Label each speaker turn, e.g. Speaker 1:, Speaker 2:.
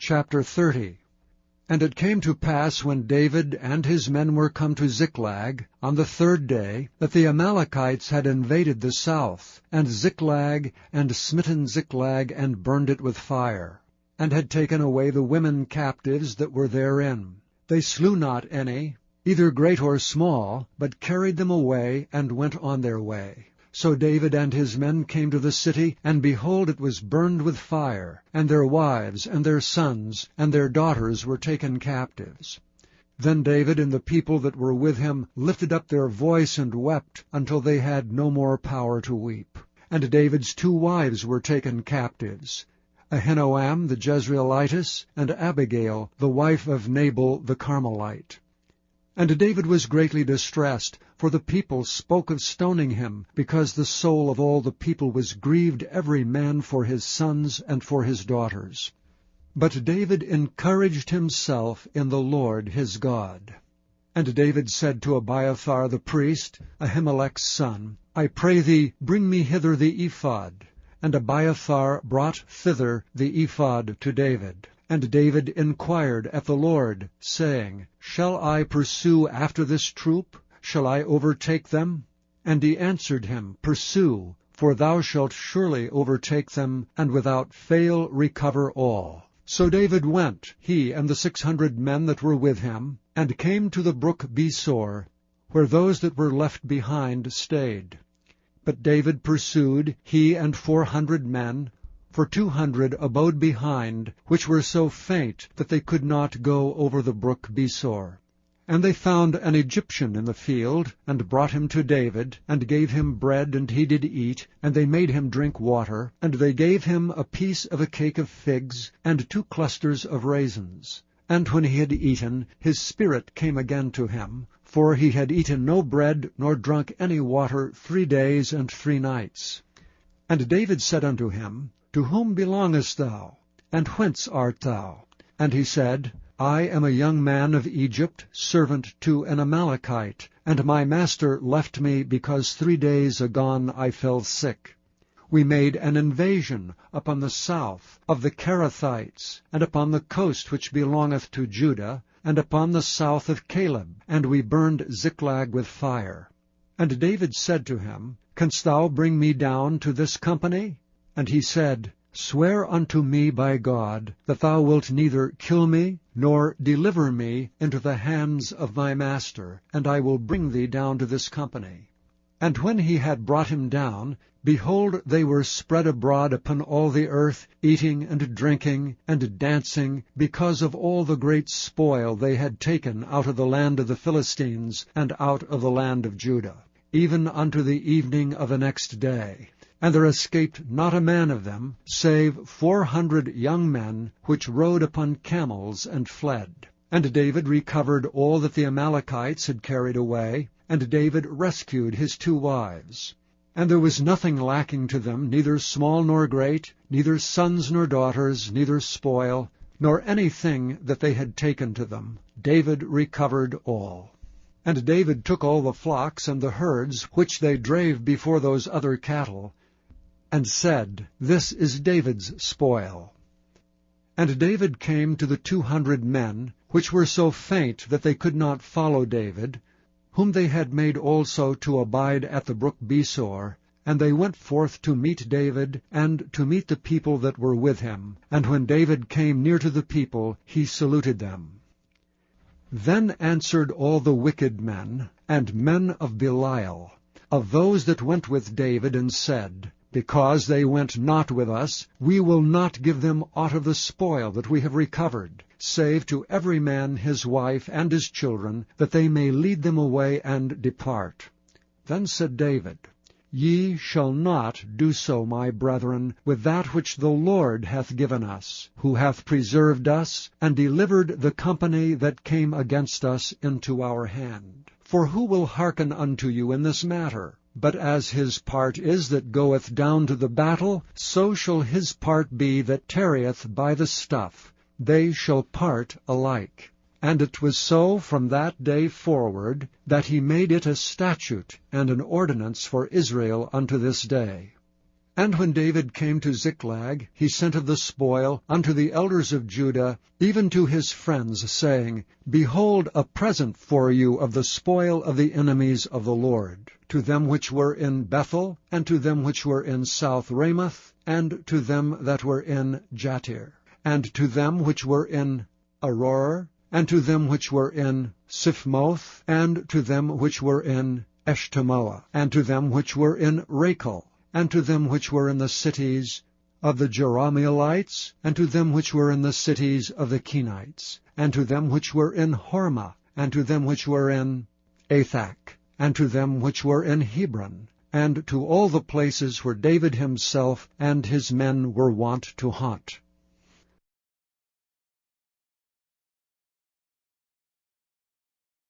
Speaker 1: Chapter 30. And it came to pass, when David and his men were come to Ziklag, on the 3rd day, that the Amalekites had invaded the south, and Ziklag, and smitten Ziklag, and burned it with fire, and had taken away the women captives that were therein. They slew not any, either great or small, but carried them away, and went on their way. So David and his men came to the city, and behold, it was burned with fire, and their wives, and their sons, and their daughters were taken captives. Then David and the people that were with him lifted up their voice and wept, until they had no more power to weep. And David's 2 wives were taken captives, Ahinoam the Jezreelitess, and Abigail, the wife of Nabal the Carmelite. And David was greatly distressed, for the people spoke of stoning him, because the soul of all the people was grieved, every man for his sons and for his daughters. But David encouraged himself in the Lord his God. And David said to Abiathar the priest, Ahimelech's son, I pray thee, bring me hither the ephod. And Abiathar brought thither the ephod to David. And David inquired at the Lord, saying, Shall I pursue after this troop? Shall I overtake them? And he answered him, Pursue, for thou shalt surely overtake them, and without fail recover all. So David went, he and the 600 men that were with him, and came to the brook Besor, where those that were left behind stayed. But David pursued, he and 400 men, for 200 abode behind, which were so faint that they could not go over the brook Besor. And they found an Egyptian in the field, and brought him to David, and gave him bread, and he did eat, and they made him drink water, and they gave him a piece of a cake of figs, and 2 clusters of raisins. And when he had eaten, his spirit came again to him, for he had eaten no bread, nor drunk any water 3 days and 3 nights. And David said unto him, To whom belongest thou? And whence art thou? And he said, I am a young man of Egypt, servant to an Amalekite, and my master left me, because 3 days agone I fell sick. We made an invasion upon the south of the Cherethites, and upon the coast which belongeth to Judah, and upon the south of Caleb, and we burned Ziklag with fire. And David said to him, Canst thou bring me down to this company? And he said, Swear unto me by God, that thou wilt neither kill me, nor deliver me into the hands of my master, and I will bring thee down to this company. And when he had brought him down, behold, they were spread abroad upon all the earth, eating and drinking and dancing, because of all the great spoil they had taken out of the land of the Philistines, and out of the land of Judah, even unto the evening of the next day. And there escaped not a man of them, save 400 young men, which rode upon camels and fled. And David recovered all that the Amalekites had carried away, and David rescued his 2 wives. And there was nothing lacking to them, neither small nor great, neither sons nor daughters, neither spoil, nor anything that they had taken to them. David recovered all. And David took all the flocks and the herds, which they drave before those other cattle, and said, This is David's spoil. And David came to the 200 men, which were so faint that they could not follow David, whom they had made also to abide at the brook Besor, and they went forth to meet David, and to meet the people that were with him. And when David came near to the people, he saluted them. Then answered all the wicked men, and men of Belial, of those that went with David, and said, Because they went not with us, we will not give them aught of the spoil that we have recovered, save to every man his wife and his children, that they may lead them away and depart. Then said David, Ye shall not do so, my brethren, with that which the Lord hath given us, who hath preserved us, and delivered the company that came against us into our hand. For who will hearken unto you in this matter? But as his part is that goeth down to the battle, so shall his part be that tarrieth by the stuff. They shall part alike. And it was so from that day forward, that he made it a statute and an ordinance for Israel unto this day. And when David came to Ziklag, he sent of the spoil unto the elders of Judah, even to his friends, saying, Behold, a present for you of the spoil of the enemies of the Lord, to them which were in Bethel, and to them which were in South Ramoth, and to them that were in Jattir, and to them which were in Aroer, and to them which were in Siphmoth, and to them which were in Eshtemoa, and to them which were in Rachel, and to them which were in the cities of the Jerahmeelites, and to them which were in the cities of the Kenites, and to them which were in Hormah, and to them which were in Athach, and to them which were in Hebron, and to all the places where David himself and his men were wont to haunt.